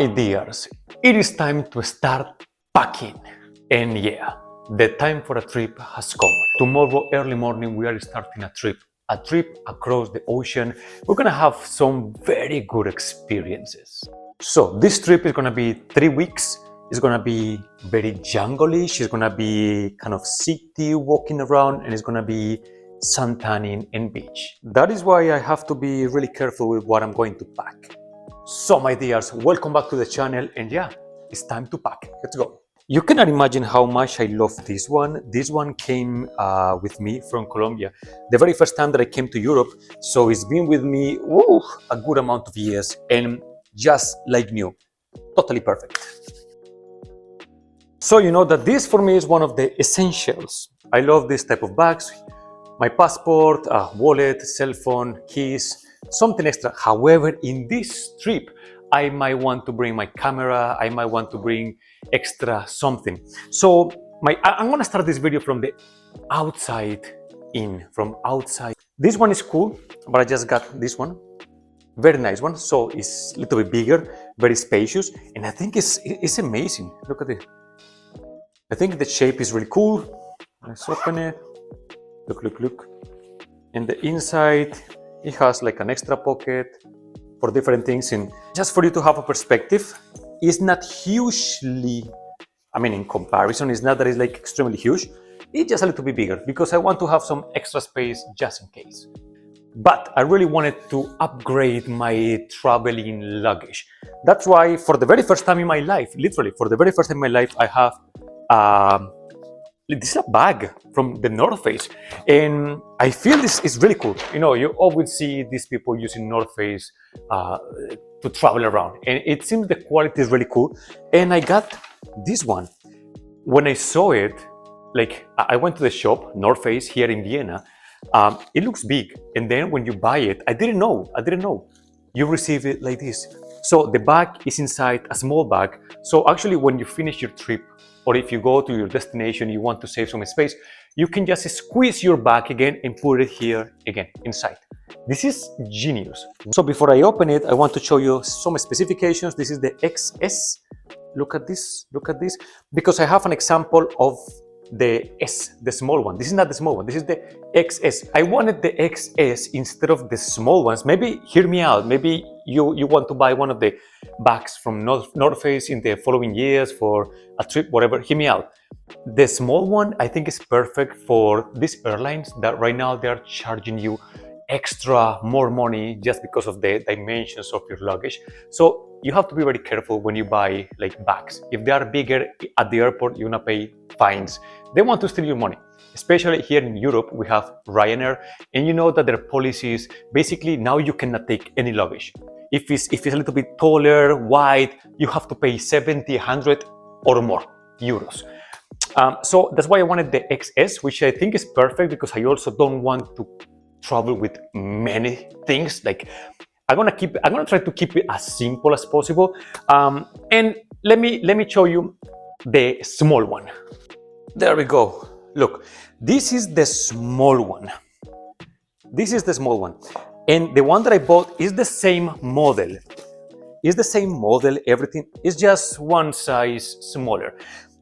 My dears, it is time to start packing. And yeah, the time for a trip has come. Tomorrow early morning we are starting a trip across the ocean. We're gonna have some very good experiences. So this trip is gonna be 3 weeks. It's gonna be very jungle-ish. It's gonna be kind of city walking around, and it's gonna be sun tanning and beach. That is why I have to be really careful with what I'm going to pack. So my dears, welcome back to the channel, and yeah, it's time to pack. Let's go. You cannot imagine how much I love this one. This one came with me from Colombia the very first time that I came to Europe, so it's been with me a good amount of years, and just like new, totally perfect. So you know that this for me is one of the essentials. I love this type of bags. My passport, wallet, cell phone, keys, something extra. However, in this trip, I might want to bring my camera, I might want to bring extra something. So I'm gonna start this video from the outside in, from outside. This one is cool, but I just got this one. Very nice one. So it's a little bit bigger, very spacious, and I think it's amazing. Look at it. I think the shape is really cool. Let's open it. Look. In the inside, it has like an extra pocket for different things. And just for you to have a perspective, it's not hugely, in comparison, it's not that it's like extremely huge. It's just a little bit bigger because I want to have some extra space just in case. But I really wanted to upgrade my traveling luggage. That's why for the very first time in my life, literally for the very first time in my life, I have this is a bag from the North Face, and I feel this is really cool. You know, you always see these people using North Face to travel around, and it seems the quality is really cool. And I got this one. When I saw it, like I went to the shop, North Face here in Vienna. It looks big, and then when you buy it, I didn't know. You receive it like this. So the bag is inside a small bag. So actually, when you finish your trip, or if you go to your destination, you want to save some space, you can just squeeze your bag again and put it here again inside. This is genius. So before I open it, I want to show you some specifications. This is the XS. Look at this, because I have an example of the S, the small one. This is not the small one, this is the XS. I wanted the XS instead of the small ones. Maybe, hear me out, maybe you want to buy one of the bags from North Face in the following years for a trip, whatever. Hear me out. The small one I think is perfect for these airlines that right now they're charging you extra more money just because of the dimensions of your luggage. So you have to be very careful when you buy like bags. If they are bigger at the airport, you're gonna pay fines. They want to steal your money. Especially here in Europe, we have Ryanair, and you know that their policy is basically now you cannot take any luggage. If it's a little bit taller, wide, you have to pay 70, 100 or more euros. So that's why I wanted the XS, which I think is perfect because I also don't want to travel with many things. Like I'm gonna try to keep it as simple as possible. And let me show you the small one. There we go. Look, this is the small one. This is the small one. And the one that I bought is the same model. Everything is just one size smaller.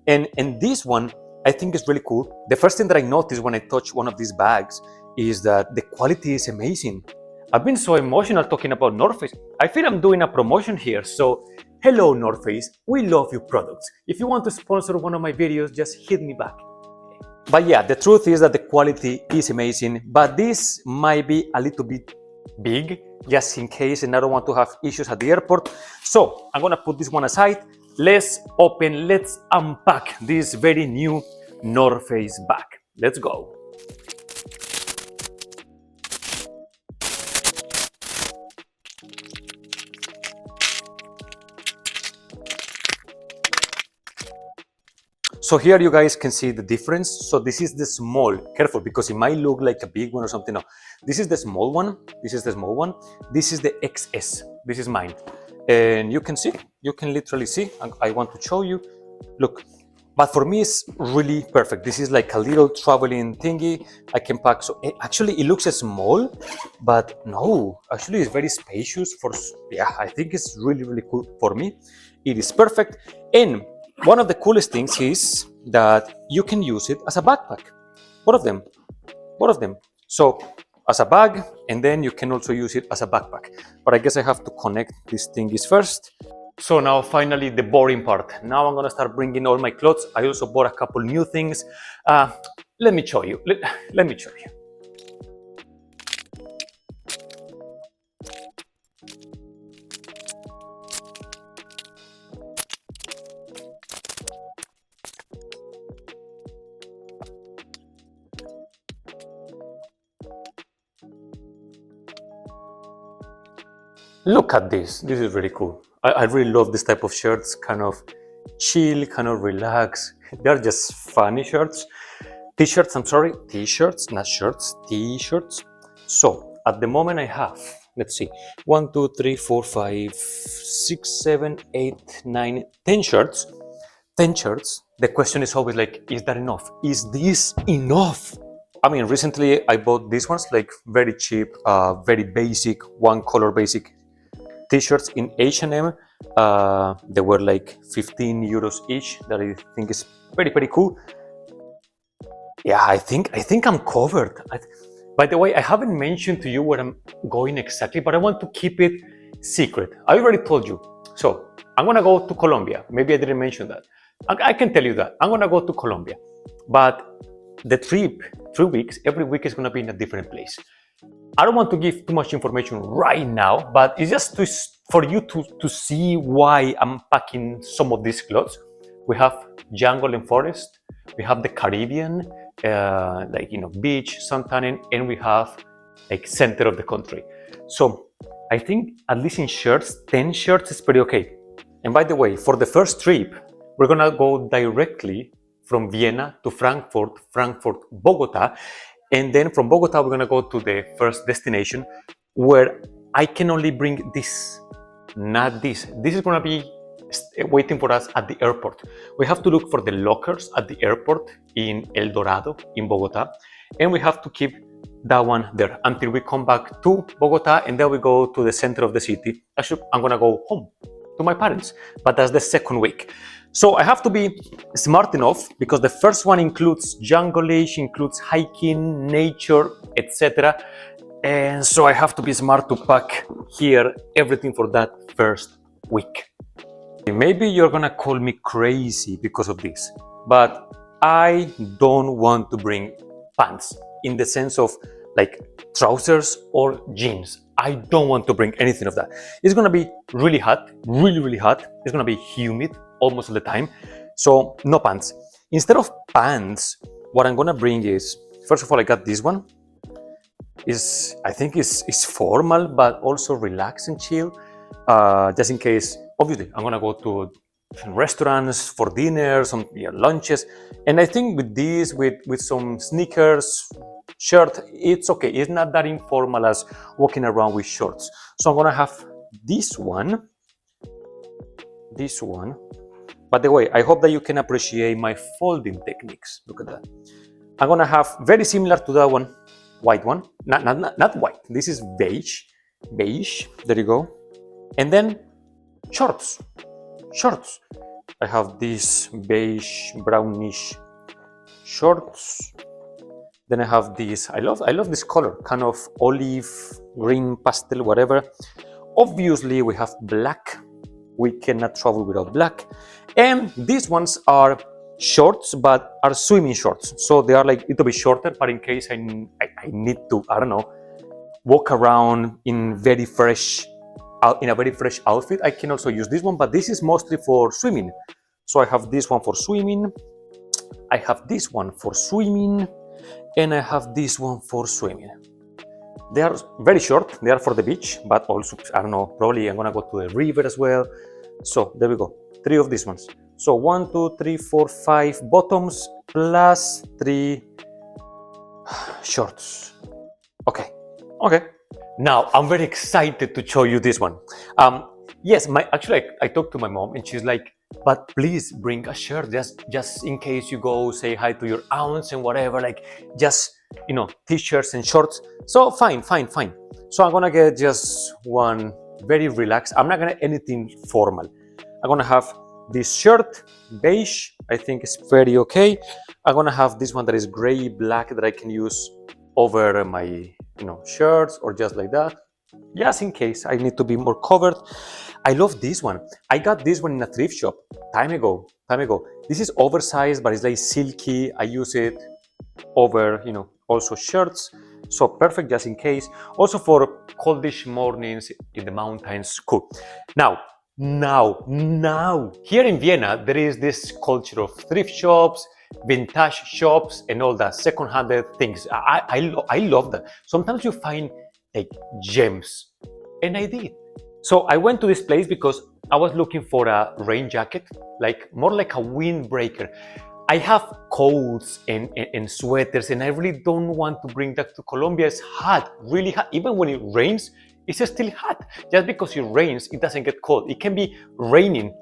And this one I think is really cool. The first thing that I noticed when I touched one of these bags is that the quality is amazing. I've been so emotional talking about North Face. I feel I'm doing a promotion here. So hello North Face, we love your products. If you want to sponsor one of my videos, just hit me back. But yeah, the truth is that the quality is amazing, but this might be a little bit big just in case, and I don't want to have issues at the airport. So I'm gonna put this one aside. Let's unpack this very new North Face bag. Let's go. So here you guys can see the difference. So this is the small, careful because it might look like a big one or something. No, this is the small one. This is the XS. This is mine. And you can see, you can literally see, I want to show you. Look, But for me, it's really perfect. This is like a little traveling thingy I can pack. So actually, it looks small, but no, actually, it's very spacious. Yeah, I think it's really, really cool for me. It is perfect. And one of the coolest things is that you can use it as a backpack. Both of them, both of them. So as a bag, and then you can also use it as a backpack. But I guess I have to connect these thingies first. So now finally the boring part. Now I'm gonna start bringing all my clothes. I also bought a couple new things. Let me show you. Let me show you. Look at this. This is really cool. I really love this type of shirts, kind of chill, kind of relax. They're just funny shirts. T-shirts, I'm sorry, t-shirts, not shirts, t-shirts. So at the moment I have, let's see, 1, 2, 3, 4, 5, 6, 7, 8, 9, 10 shirts. 10 shirts. The question is always like, is that enough? Is this enough? I mean, recently I bought these ones, like very cheap, very basic, one color basic t-shirts in H&M. They were like 15 euros each. That I think is pretty cool. Yeah, I think I'm covered. By the way, I haven't mentioned to you where I'm going exactly, but I want to keep it secret. I already told you. So I'm gonna go to Colombia. Maybe I didn't mention that. I can tell you that. I'm gonna go to Colombia. But the trip, 3 weeks, every week is gonna be in a different place. I don't want to give too much information right now, but it's just for you to see why I'm packing some of these clothes. We have jungle and forest. We have the Caribbean, like, beach, sun tanning, and we have like center of the country. So I think at least in shirts, 10 shirts is pretty okay. And by the way, for the first trip, we're gonna go directly from Vienna to Frankfurt, Bogota. And then from Bogota, we're gonna go to the first destination where I can only bring this, not this. This is gonna be waiting for us at the airport. We have to look for the lockers at the airport in El Dorado, in Bogota. And we have to keep that one there until we come back to Bogota, and then we go to the center of the city. Actually, I'm gonna go home to my parents, but that's the second week. So I have to be smart enough because the first one includes jungle-ish, includes hiking, nature, etc. And so I have to be smart to pack here everything for that first week. Maybe you're gonna call me crazy because of this, but I don't want to bring pants in the sense of like trousers or jeans. I don't want to bring anything of that. It's gonna be really hot, really hot. It's gonna be humid almost all the time. So no pants. Instead of pants, what I'm gonna bring is, first of all, I got this one. I think it's formal, but also relax and chill. Just in case, obviously, I'm gonna go to restaurants for dinner, some lunches. And I think with this, with some sneakers, shirt, it's okay. It's not that informal as walking around with shorts. So I'm gonna have this one. By the way, I hope that you can appreciate my folding techniques. Look at that. I'm gonna have very similar to that one, white one. Not white. This is beige. There you go. And then shorts. I have these beige, brownish shorts. Then I have these. I love this color, kind of olive, green, pastel, whatever. Obviously, we have black. We cannot travel without black. And these ones are shorts, but are swimming shorts. So they are like a little bit shorter, but in case I need to, I don't know, walk around in a very fresh outfit, I can also use this one, but this is mostly for swimming. So I have this one for swimming. I have this one for swimming. And I have this one for swimming. They are very short. They are for the beach, but also, I don't know, probably I'm gonna go to the river as well. So there we go. 3 of these ones. So 1, 2, 3, 4, 5 bottoms plus 3 shorts. Okay. Now I'm very excited to show you this one. Yes, I talked to my mom and she's like, but please bring a shirt just in case you go say hi to your aunts and whatever, like just, t-shirts and shorts. So fine. So I'm gonna get just one very relaxed. I'm not gonna anything formal. I'm gonna have this shirt, beige, I think it's very okay. I'm gonna have this one that is gray black that I can use over my shirts or just like that, just in case I need to be more covered. I love this one. I got this one in a thrift shop time ago. This is oversized, but it's like silky. I use it over, also shirts. So perfect just in case. Also for coldish mornings in the mountains, cool. Now, here in Vienna, there is this culture of thrift shops, vintage shops, and all that second-handed things. I love that. Sometimes you find like gems, and I did. So I went to this place because I was looking for a rain jacket, like more like a windbreaker. I have coats and sweaters, and I really don't want to bring that to Colombia. It's hot, really hot. Even when it rains, it's still hot. Just because it rains, it doesn't get cold. It can be raining,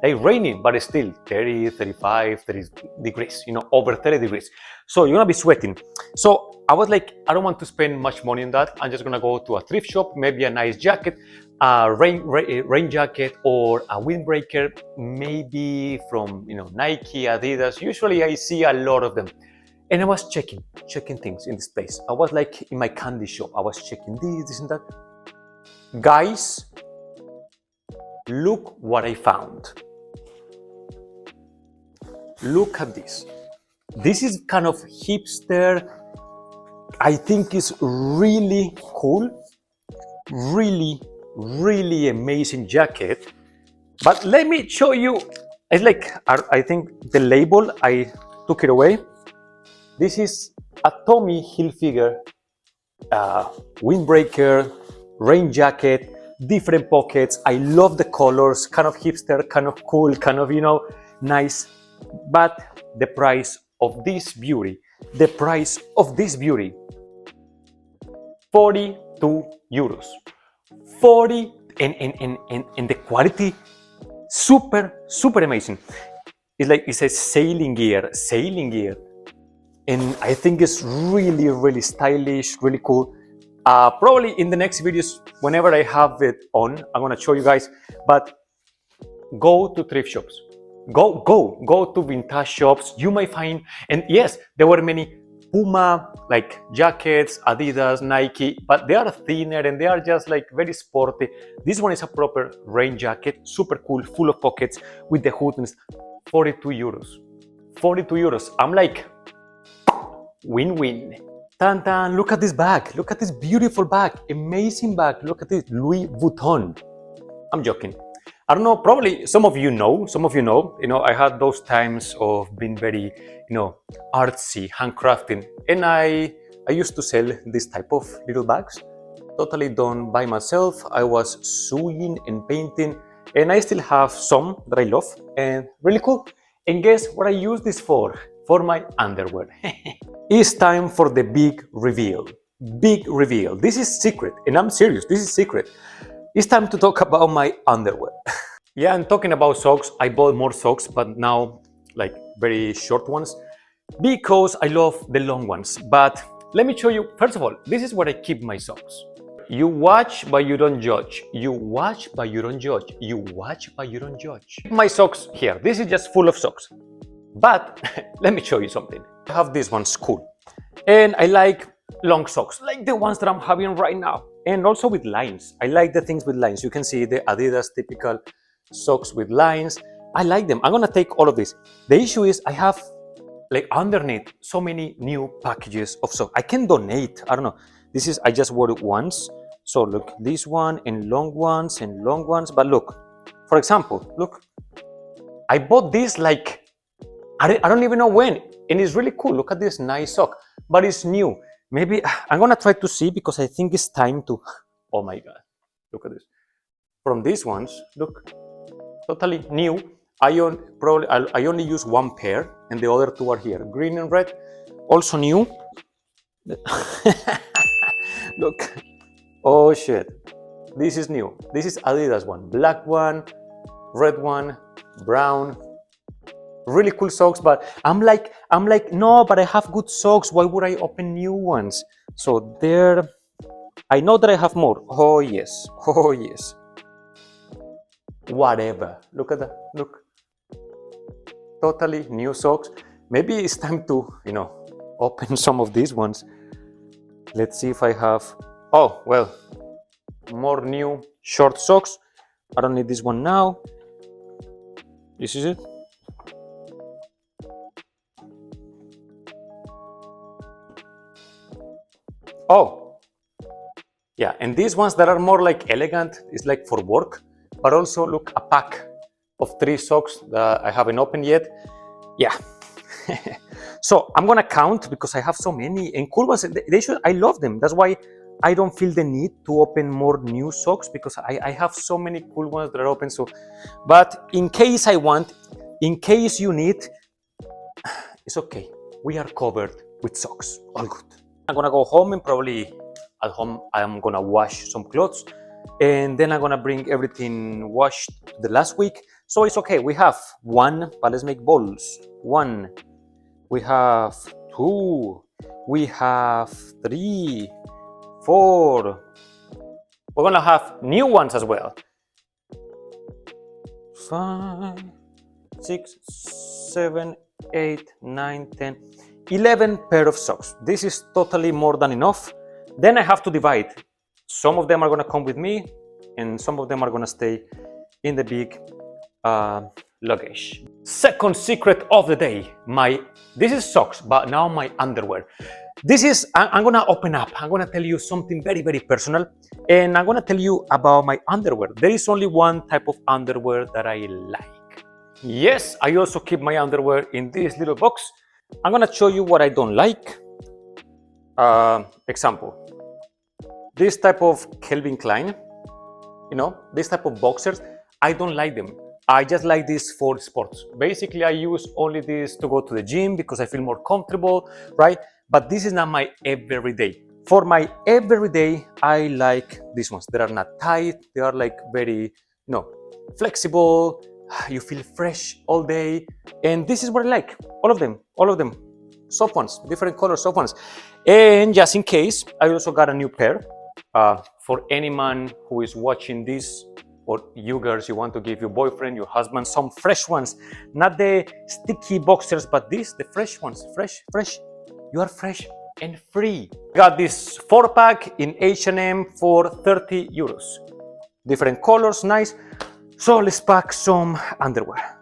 but it's still 30, 35, 30 degrees, over 30 degrees. So you're gonna be sweating. So I was like, I don't want to spend much money on that. I'm just gonna go to a thrift shop, maybe a nice jacket, a rain jacket or a windbreaker, maybe from Nike, Adidas. Usually I see a lot of them. And I was checking things in this place. I was like in my candy shop. I was checking this and that. Guys, look what I found. Look at this. This is kind of hipster. I think it's really cool. Really amazing jacket. But let me show you. It's like, I think the label, I took it away. This is a Tommy Hilfiger windbreaker, rain jacket, different pockets. I love the colors, kind of hipster, kind of cool, kind of, nice. But the price of this beauty, 42 euros. 40, and the quality, super amazing. It's like, it says sailing gear. And I think it's really stylish, really cool. Probably in the next videos, whenever I have it on, I'm gonna show you guys. But go to thrift shops, go to vintage shops. You might find, and yes, there were many Puma like jackets, Adidas, Nike, but they are thinner and they are just like very sporty. This one is a proper rain jacket, super cool, full of pockets with the hood. 42 euros. 42 euros. I'm like, win-win. Tan, look at this bag. Look at this beautiful bag. Amazing bag. Look at this, Louis Vuitton. I'm joking. I don't know, probably some of you know, I had those times of being very, artsy, handcrafting. And I used to sell this type of little bags, totally done by myself. I was sewing and painting, and I still have some that I love and really cool. And guess what I use this for? For my underwear. It's time for the big reveal. This is secret, and I'm serious, this is secret. It's time to talk about my underwear. Yeah, and talking about socks, I bought more socks, but now like very short ones, because I love the long ones. But let me show you, first of all, this is where I keep my socks. You watch, but you don't judge. You watch, but you don't judge. You watch, but you don't judge. My socks here, this is just full of socks. But let me show you something. I have this one's cool. And I like long socks, like the ones that I'm having right now. And also with lines. I like the things with lines. You can see the Adidas typical socks with lines. I like them. I'm gonna take all of this. The issue is I have like underneath so many new packages of socks. I can donate. I don't know. This is, I just wore it once. So look, this one and long ones. But look, for example, look, I bought this like, I don't even know when. And it's really cool. Look at this nice sock, but it's new. Maybe I'm gonna try to see, because I think it's time to, oh my God, look at this. From these ones, look, totally new. I only use one pair, and the other two are here, green and red, also new. Look, oh shit, this is new. This is Adidas one, black one, red one, brown, really cool socks, but I'm like, no, but I have good socks. Why would I open new ones? So there, I know that I have more. Oh yes, oh yes. Whatever. Look at that. Look, totally new socks. Maybe it's time to, open some of these ones. Let's see if I have. Oh well, more new short socks. I don't need this one now. This is it. Oh, yeah, and these ones that are more like elegant is like for work, but also look, a pack of 3 socks that I haven't opened yet. Yeah. So I'm gonna count because I have so many and cool ones. They should. I love them. That's why I don't feel the need to open more new socks because I have so many cool ones that are open. So, but in case I want, in case you need, it's okay. We are covered with socks. All good. I'm gonna go home and probably at home I'm gonna wash some clothes and then I'm gonna bring everything washed the last week. So it's okay. We have 1, but let's make balls. 1. We have 2. We have 3, 4. We're gonna have new ones as well. 5, 6, 7, 8, 9, 10, 11 pair of socks. This is totally more than enough. Then I have to divide. Some of them are gonna come with me and some of them are gonna stay in the big luggage. Second secret of the day. This is socks, but now my underwear. This is, I'm gonna open up. I'm gonna tell you something very, very personal. And I'm gonna tell you about my underwear. There is only one type of underwear that I like. Yes, I also keep my underwear in this little box. I'm gonna show you what I don't like. Example. This type of Calvin Klein, this type of boxers, I don't like them. I just like this for sports. Basically, I use only this to go to the gym because I feel more comfortable, right? But this is not my everyday. For my everyday, I like these ones. They are not tight. They are like very, flexible. You feel fresh all day. And this is what I like. All of them. Soft ones, different colors, soft ones. And just in case, I also got a new pair. For any man who is watching this, or you girls, you want to give your boyfriend, your husband, some fresh ones. Not the sticky boxers, but these, the fresh ones. Fresh. You are fresh and free. Got this 4-pack in H&M for 30 euros. Different colors, nice. So let's pack some underwear.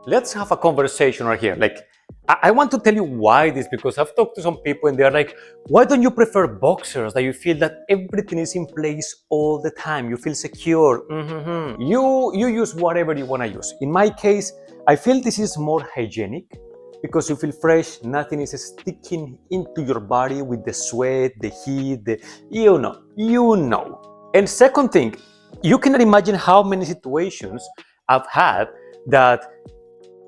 Let's have a conversation right here. Like, I want to tell you why this, because I've talked to some people and they're like, why don't you prefer boxers that you feel that everything is in place all the time? You feel secure. You use whatever you want to use. In my case, I feel this is more hygienic because you feel fresh. Nothing is sticking into your body with the sweat, the heat, you know. And second thing, you cannot imagine how many situations I've had that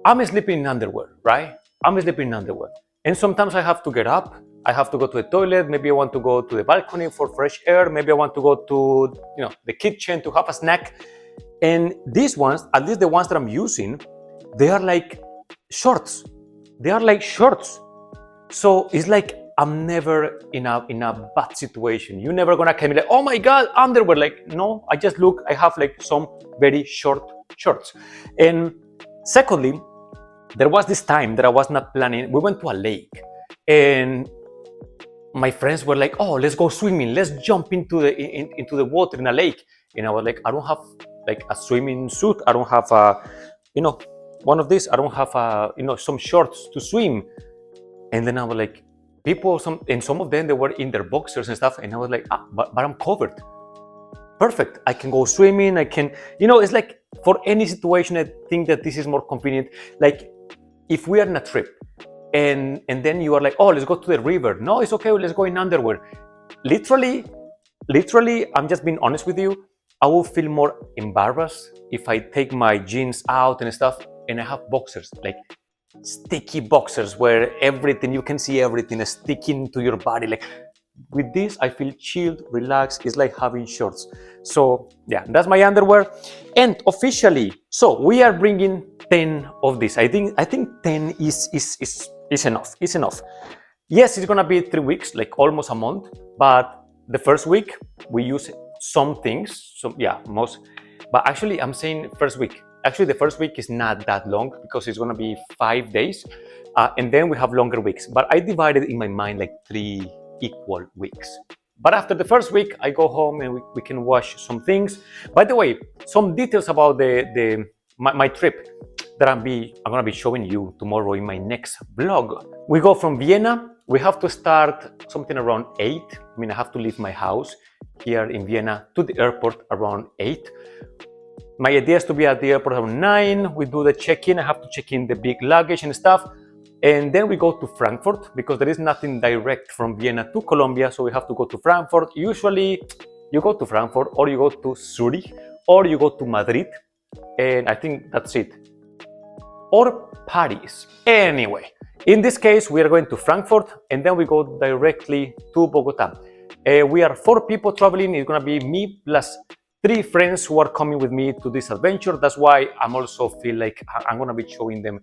I'm sleeping in underwear, right? I'm sleeping in underwear. And sometimes I have to get up. I have to go to the toilet. Maybe I want to go to the balcony for fresh air. Maybe I want to go to, the kitchen to have a snack. And these ones, at least the ones that I'm using, they are like shorts. They are like shorts. So it's like I'm never in a bad situation. You're never gonna come like, oh my God, underwear. Like, no, I just look, I have like some very short shorts. And secondly, there was this time that I was not planning. We went to a lake and my friends were like, oh, let's go swimming. Let's jump into the water in a lake. And I was like, I don't have like a swimming suit. I don't have one of these. I don't have some shorts to swim. And then I was like, some of them, they were in their boxers and stuff. And I was like, but I'm covered. Perfect. I can go swimming. I can, it's like for any situation, I think that this is more convenient. Like if we are on a trip and then you are like, oh, let's go to the river. No, it's okay. Let's go in underwear. Literally, I'm just being honest with you. I will feel more embarrassed if I take my jeans out and stuff and I have boxers. Like sticky boxers where everything, you can see everything sticking to your body. Like with this, I feel chilled, relaxed. It's like having shorts. So yeah, that's my underwear. And officially, so we are bringing 10 of this. I think 10 is enough. It's enough. Yes, it's gonna be 3 weeks, like almost a month. But the first week we use some things. So yeah, most. But actually, I'm saying first week. Actually, the first week is not that long because it's gonna be 5 days, and then we have longer weeks. But I divided in my mind like 3 equal weeks. But after the first week, I go home and we can wash some things. By the way, some details about my trip that I'm gonna be showing you tomorrow in my next vlog. We go from Vienna. We have to start something around 8. I mean, I have to leave my house here in Vienna to the airport around 8. My idea is to be at the airport around 9. We do the check-in. I have to check in the big luggage and stuff. And then we go to Frankfurt because there is nothing direct from Vienna to Colombia. So we have to go to Frankfurt. Usually you go to Frankfurt or you go to Zurich or you go to Madrid. And I think that's it. Or Paris. Anyway, in this case, we are going to Frankfurt and then we go directly to Bogota. We are 4 people traveling. It's going to be me plus 3 friends who are coming with me to this adventure. That's why I'm also feel like I'm going to be showing them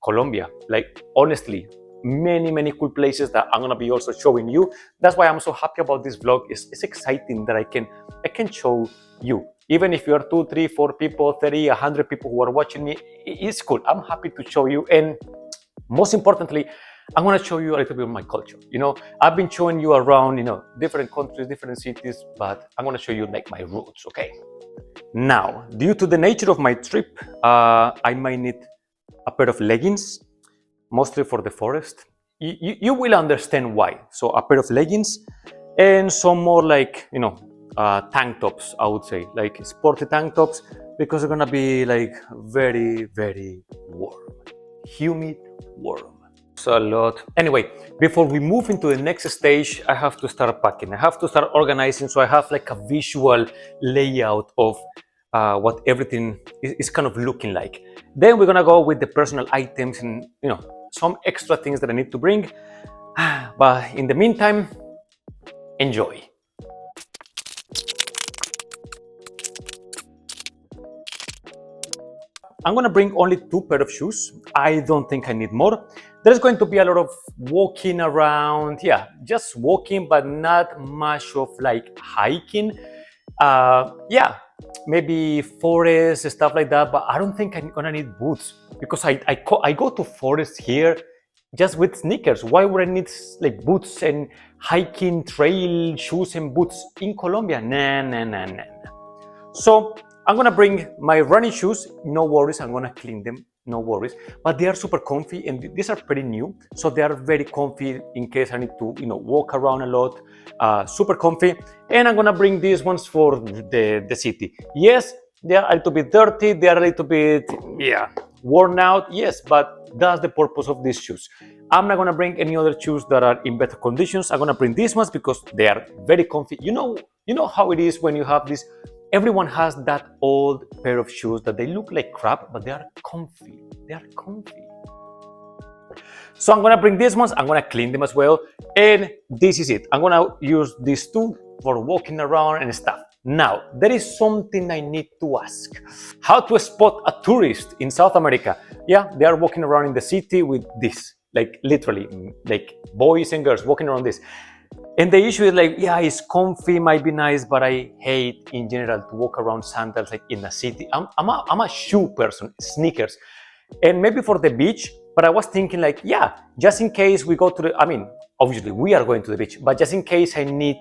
Colombia. Like, honestly, many cool places that I'm going to be also showing you. That's why I'm so happy about this vlog. It's exciting that I can show you. Even if you are 2, 3, 4 people, 30, 100 people who are watching me, it's cool. I'm happy to show you. And most importantly, I'm going to show you a little bit of my culture. You know, I've been showing you around, different countries, different cities, but I'm going to show you like my roots, okay? Now, due to the nature of my trip, I might need a pair of leggings, mostly for the forest. You will understand why. So a pair of leggings and some more like, tank tops, I would say, like sporty tank tops, because they're going to be like very warm, humid, warm. A lot. Anyway, before we move into the next stage, I have to start packing. I have to start organizing, so I have like a visual layout of what everything is kind of looking like. Then we're gonna go with the personal items and some extra things that I need to bring. But in the meantime, enjoy. I'm gonna bring only 2 pairs of shoes. I don't think I need more. There's going to be a lot of walking around. Yeah, just walking, but not much of like hiking. Yeah, maybe forest, stuff like that. But I don't think I'm gonna need boots because I go to forest here just with sneakers. Why would I need like boots and hiking trail shoes and boots in Colombia? Nah. So I'm gonna bring my running shoes, no worries, I'm gonna clean them, no worries. But they are super comfy and these are pretty new, so they are very comfy in case I need to, walk around a lot. Super comfy. And I'm gonna bring these ones for the city. Yes, they are a little bit dirty, they are a little bit, worn out, yes, but that's the purpose of these shoes. I'm not gonna bring any other shoes that are in better conditions. I'm gonna bring these ones because they are very comfy. You know how it is when you have this. Everyone has that old pair of shoes that they look like crap, but they are comfy. They are comfy. So I'm gonna bring these ones, I'm gonna clean them as well, and this is it. I'm gonna use these 2 for walking around and stuff. Now, there is something I need to ask. How to spot a tourist in South America? Yeah, they are walking around in the city with this, like literally, like boys and girls walking around this. And the issue is like, yeah, it's comfy, might be nice, but I hate in general to walk around sandals like in a city. I'm a shoe person, sneakers, and maybe for the beach. But I was thinking like, yeah, just in case we go to obviously we are going to the beach, but just in case I need,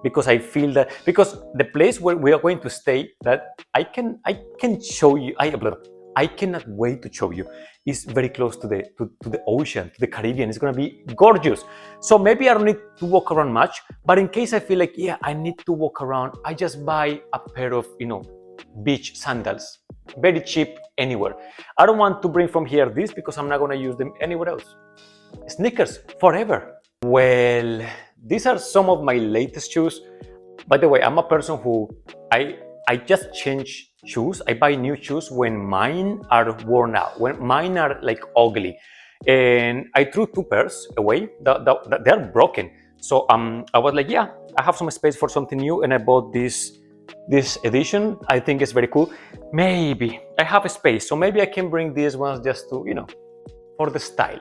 because I feel that because the place where we are going to stay, that I can show you. I cannot wait to show you. It's very close to the ocean, to the Caribbean. It's gonna be gorgeous. So maybe I don't need to walk around much, but in case I feel like, yeah, I need to walk around, I just buy a pair of, beach sandals. Very cheap anywhere. I don't want to bring from here this because I'm not gonna use them anywhere else. Sneakers, forever. Well, these are some of my latest shoes. By the way, I'm a person who, I just change shoes. I buy new shoes when mine are worn out, when mine are like ugly. And I threw 2 pairs away. They're broken. So I was like, yeah, I have some space for something new, and I bought this edition. I think it's very cool. Maybe I have a space, so maybe I can bring these ones just to, for the style,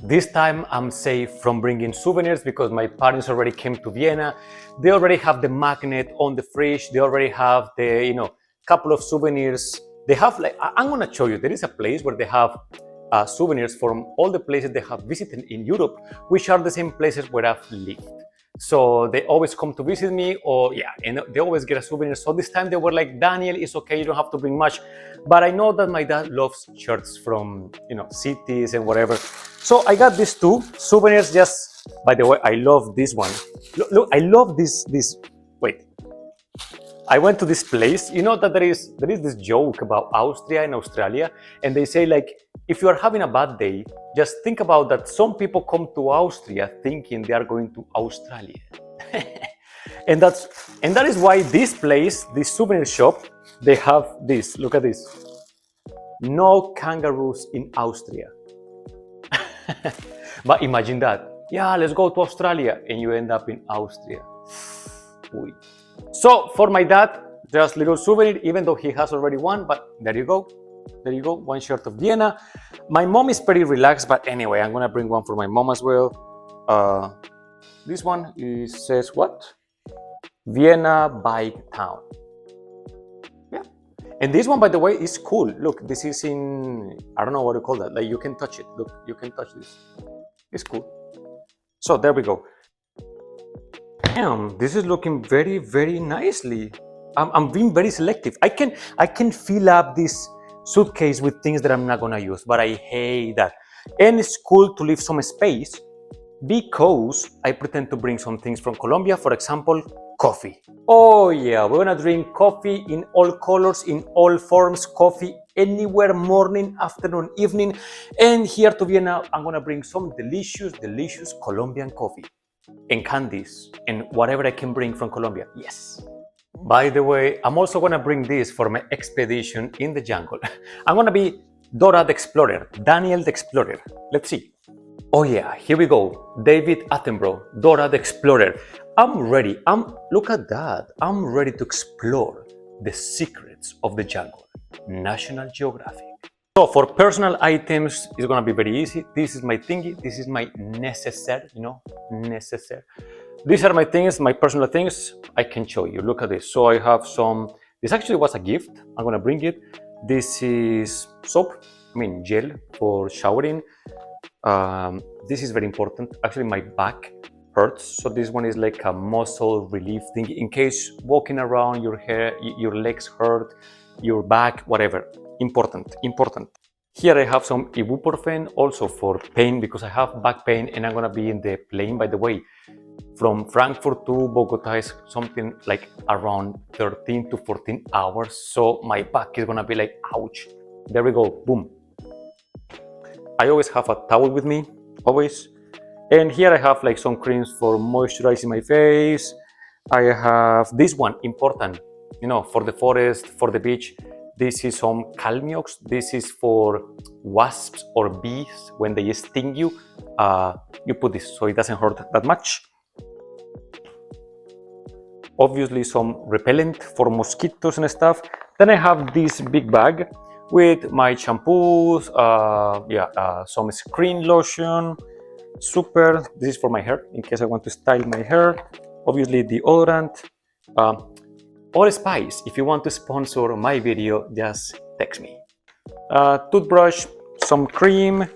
This time I'm safe from bringing souvenirs because my parents already came to Vienna. They already have the magnet on the fridge. They already have the, couple of souvenirs. They have I'm gonna show you. There is a place where they have souvenirs from all the places they have visited in Europe, which are the same places where I've lived. So they always come to visit me, and they always get a souvenir. So this time they were like, Daniel, it's okay, you don't have to bring much. But I know that my dad loves shirts from, cities and whatever. So I got these 2 souvenirs. Just, by the way, I love this one. Look, I love this. Wait. I went to this place. You know that there is this joke about Austria and Australia, and they say like, if you are having a bad day, just think about that some people come to Austria thinking they are going to Australia. and that is why this place, this souvenir shop, they have this. Look at this. No kangaroos in Austria. But imagine that. Yeah, let's go to Australia, and you end up in Austria. Uy. So for my dad, just little souvenir, even though he has already one, but there you go. There you go, one shirt of Vienna. My mom is pretty relaxed, but anyway, I'm gonna bring one for my mom as well. This one says what? Vienna Bike Town. Yeah. And this one, by the way, is cool. Look, this is in, I don't know what to call that. Like you can touch it. Look, you can touch this. It's cool. So there we go. Damn, this is looking very, very nicely. I'm being very selective. I can fill up this suitcase with things that I'm not gonna use, but I hate that. And it's cool to leave some space because I pretend to bring some things from Colombia. For example, coffee. Oh yeah, we're gonna drink coffee in all colors, in all forms, coffee anywhere, morning, afternoon, evening. And here to Vienna, I'm gonna bring some delicious, delicious Colombian coffee and candies and whatever I can bring from Colombia. Yes. By the way, I'm also gonna bring this for my expedition in the jungle. I'm gonna be Dora the Explorer, Daniel the Explorer. Let's see. Oh yeah, here we go. David Attenborough, Dora the Explorer. I'm ready. Look at that. I'm ready to explore the secrets of the jungle. National Geographic. So for personal items, it's gonna be very easy. This is my thingy. This is my necessaire, necessaire. These are my things, my personal things. I can show you. Look at this. So I have some. This actually was a gift. I'm gonna bring it. This is soap. Gel for showering. This is very important. Actually, my back hurts, so this one is like a muscle relief thing in case walking around your legs hurt, your back, whatever. Important. Here I have some ibuprofen also for pain because I have back pain and I'm gonna be in the plane. By the way, from Frankfurt to Bogota is something like around 13 to 14 hours, so my back is gonna be like ouch. There we go, boom. I always have a towel with me, always. And here I have like some creams for moisturizing my face. I have this one, important, for the forest, for the beach. This is some Calmiox. This is for wasps or bees when they sting you. You put this so it doesn't hurt that much. Obviously some repellent for mosquitoes and stuff. Then I have this big bag with my shampoos, some screen lotion. Super. This is for my hair in case I want to style my hair. Obviously deodorant. Allspice, if you want to sponsor my video, just text me. Toothbrush, some cream.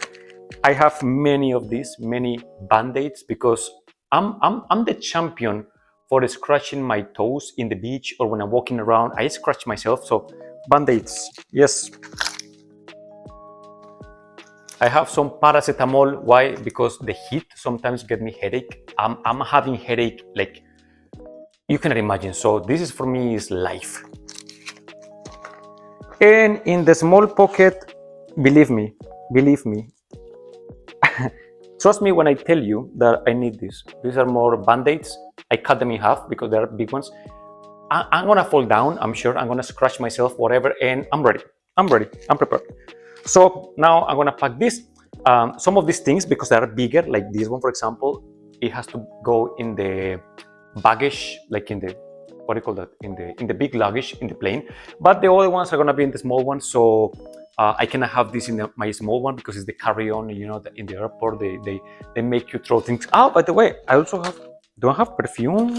I have many of these, many band-aids because I'm the champion for scratching my toes in the beach or when I'm walking around. I scratch myself, so band-aids, yes. I have some paracetamol. Why? Because the heat sometimes get me headache. I'm having headache like you cannot imagine. So this is for me is life. And in the small pocket, believe me, trust me when I tell you that I need this. These are more band-aids. I cut them in half because they are big ones. I'm gonna fall down, I'm sure. I'm gonna scratch myself, whatever, and I'm ready. I'm ready. I'm prepared. So now I'm gonna pack this. Some of these things, because they are bigger, like this one, for example, it has to go in the baggage, like in the, what do you call that? In the big luggage in the plane. But the other ones are gonna be in the small one. So I cannot have this in my small one because it's the carry-on. You know, in the airport they make you throw things. Oh, by the way, I also have. Do I have perfume?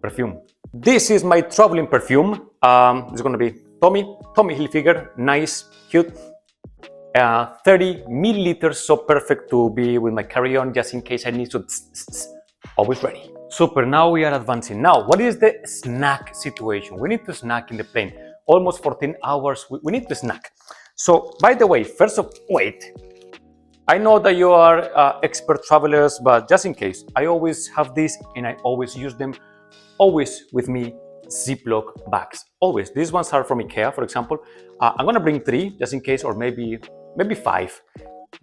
Perfume. This is my traveling perfume. It's gonna be Tommy Hilfiger. Nice, cute. 30 milliliters, so perfect to be with my carry-on just in case I need to. Always ready. Super. Now we are advancing. Now, what is the snack situation? We need to snack in the plane. Almost 14 hours. We need to snack. So, by the way, first of wait. I know that you are expert travelers, but just in case, I always have this and I always use them. Always with me, Ziploc bags. Always. These ones are from IKEA, for example. I'm gonna bring 3 just in case, or maybe 5,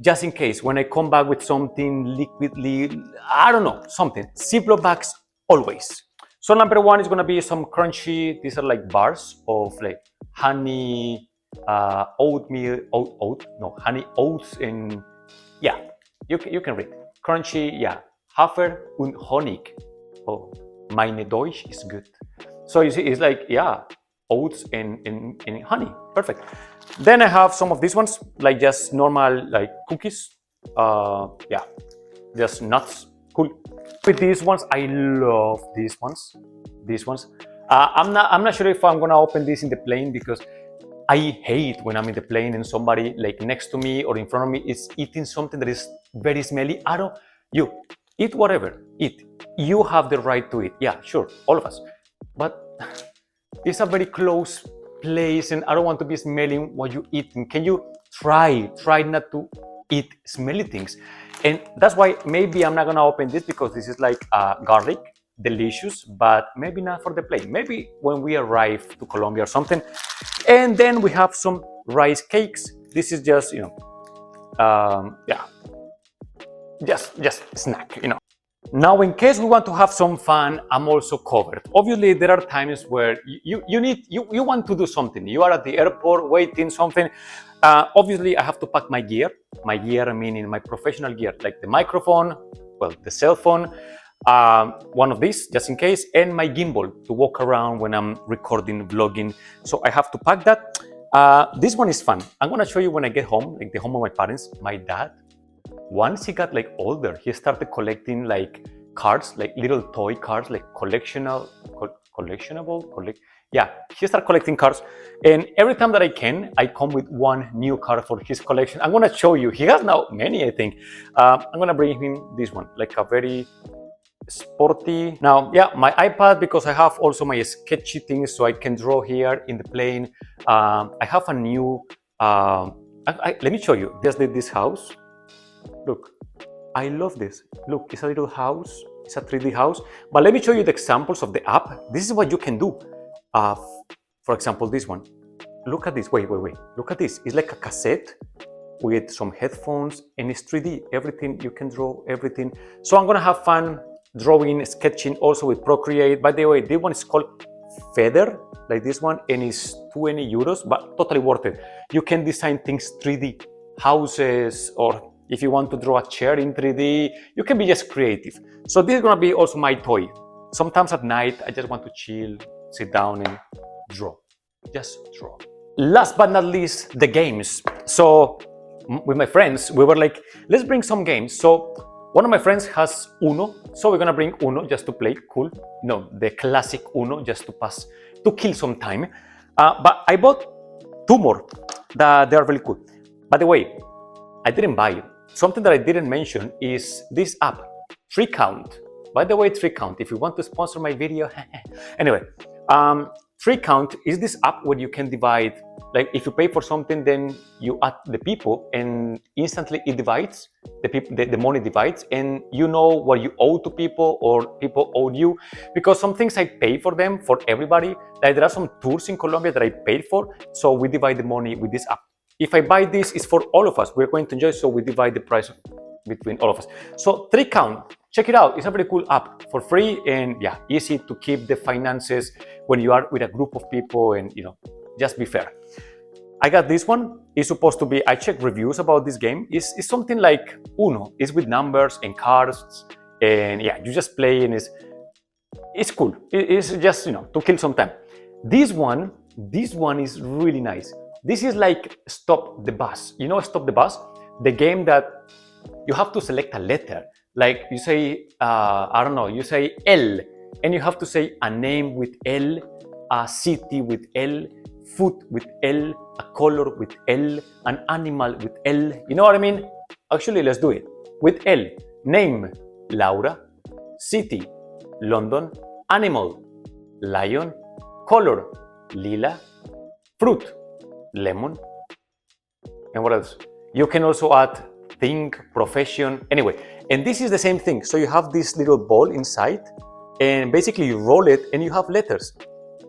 just in case when I come back with something liquidly, I don't know, something. Ziploc bags always. So number 1 is gonna be some crunchy. These are like bars of like honey, oatmeal, honey oats, and yeah, you can read crunchy. Yeah, Hafer und Honig. Oh, meine Deutsch is good. So you see, it's like, yeah, oats and honey. Perfect. Then I have some of these ones, like just normal, like cookies. Yeah, just nuts. Cool. With these ones, I love these ones. These ones. I'm not sure if I'm gonna open this in the plane because I hate when I'm in the plane and somebody like next to me or in front of me is eating something that is very smelly. You eat whatever, eat. You have the right to eat. Yeah, sure, all of us. But it's a very close place and I don't want to be smelling what you eat. Can you try not to eat smelly things? And that's why maybe I'm not gonna open this because this is like garlic, delicious, but maybe not for the plane. Maybe when we arrive to Colombia or something. And then we have some rice cakes. This is just, yeah, just snack, Now, in case we want to have some fun, I'm also covered. Obviously, there are times where you want to do something. You are at the airport waiting something. Obviously, I have to pack my gear. My gear, meaning my professional gear, like the microphone, well, the cell phone, one of these just in case, and my gimbal to walk around when I'm recording, vlogging. So I have to pack that. This one is fun. I'm gonna show you when I get home, like the home of my parents. My dad, once he got like older, he started collecting like cards, like little toy cards, like collectionable. Yeah, he started collecting cards, and every time that I come with one new card for his collection. I'm gonna show you. He has now many, I think. I'm gonna bring him this one, like a very sporty. Now, yeah, my iPad, because I have also my sketchy things, so I can draw here in the plane. I have a new. Let me show you. Just did this house. Look, I love this. Look, it's a little house. It's a 3D house. But let me show you the examples of the app. This is what you can do. For example, this one. Look at this. Wait. Look at this. It's like a cassette with some headphones, and it's 3D. Everything, you can draw everything. So I'm gonna have fun drawing, sketching, also with Procreate. By the way, this one is called Feather, like this one, and it's 20 euros, but totally worth it. You can design things 3D, houses, or if you want to draw a chair in 3D, you can be just creative. So this is gonna be also my toy. Sometimes at night, I just want to chill, sit down and draw, just draw. Last but not least, the games. So with my friends, we were like, let's bring some games. So one of my friends has Uno, so we're gonna bring Uno just to play, cool. The classic Uno, just to kill some time. But I bought 2 more that they are really cool. By the way, I didn't buy it. Something that I didn't mention is this app, 3Count. By the way, 3Count, if you want to sponsor my video. Anyway, 3Count is this app where you can divide, like if you pay for something, then you add the people and instantly it divides, the money divides, and you know what you owe to people or people owe you. Because some things I pay for them, for everybody, like there are some tours in Colombia that I paid for, so we divide the money with this app. If I buy this, it's for all of us. We're going to enjoy, so we divide the price between all of us. So 3Count, check it out. It's a very cool app for free and yeah, easy to keep the finances when you are with a group of people and just be fair. I got this one. It's supposed to be, I checked reviews about this game. It's something like Uno. It's with numbers and cards and yeah, you just play and it's cool. It's just, to kill some time. This one is really nice. This is like Stop the Bus. Stop the Bus? The game that you have to select a letter. Like you say, I don't know, you say L, and you have to say a name with L, a city with L, food with L, a color with L, an animal with L. You know what I mean? Actually, let's do it. With L, name, Laura, city, London, animal, lion, color, lila, fruit, lemon, and what else? You can also add thing, profession, anyway. And this is the same thing. So you have this little ball inside and basically you roll it and you have letters.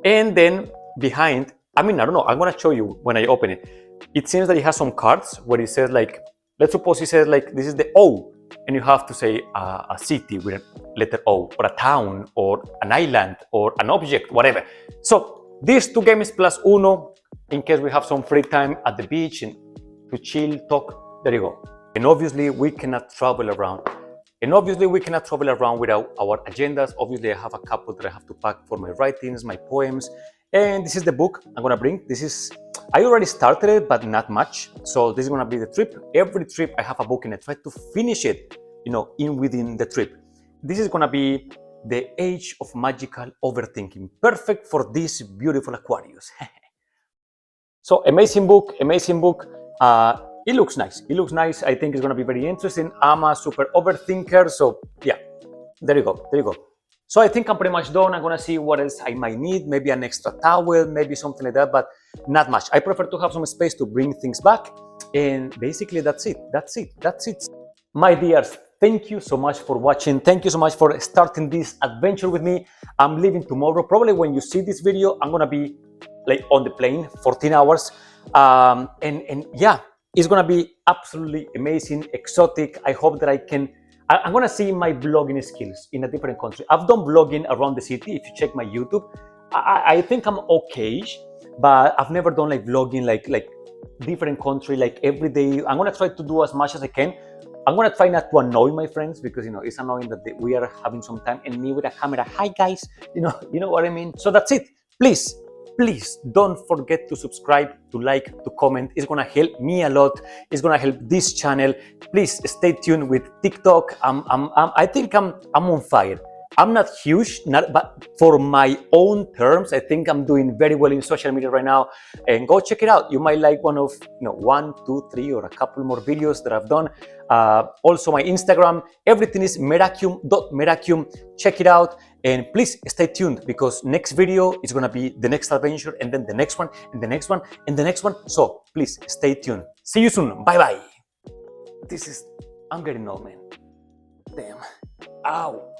And then behind, I don't know, I'm gonna show you when I open it. It seems that it has some cards where it says like, let's suppose it says like, this is the O, and you have to say a city with a letter O, or a town, or an island, or an object, whatever. So these two games plus Uno, in case we have some free time at the beach and to chill, talk, there you go. And obviously we cannot travel around. Without our agendas. Obviously I have a couple that I have to pack for my writings, my poems. And this is the book I'm gonna bring. I already started it, but not much. So this is gonna be the trip. Every trip I have a book and I try to finish it, within the trip. This is gonna be The Age of Magical Overthinking. Perfect for this beautiful Aquarius. So amazing book. It looks nice. I think it's gonna be very interesting. I'm a super overthinker, so yeah, there you go. So I think I'm pretty much done. I'm gonna see what else I might need, maybe an extra towel, maybe something like that, but not much. I prefer to have some space to bring things back. And basically that's it. My dears, thank you so much for watching. Thank you so much for starting this adventure with me. I'm leaving tomorrow. Probably when you see this video, I'm gonna be like on the plane, 14 hours. And yeah, it's gonna be absolutely amazing, exotic. I hope that I'm gonna see my vlogging skills in a different country. I've done vlogging around the city. If you check my YouTube, I think I'm okay, but I've never done like vlogging like different country, like every day. I'm gonna try to do as much as I can. I'm gonna try not to annoy my friends because it's annoying that we are having some time and me with a camera. Hi guys, you know what I mean. So that's it. Please don't forget to subscribe, to like, to comment. It's gonna help me a lot. It's gonna help this channel. Please stay tuned with TikTok. I think I'm on fire. I'm not huge, but for my own terms, I think I'm doing very well in social media right now. And go check it out. You might like one of 1, 2, 3, or a couple more videos that I've done. Also my Instagram, everything is merakium.merakium. Check it out. And please stay tuned because next video is gonna be the next adventure and then the next one and the next one and the next one. So please stay tuned. See you soon. Bye-bye. I'm getting old, man. Damn. Ow.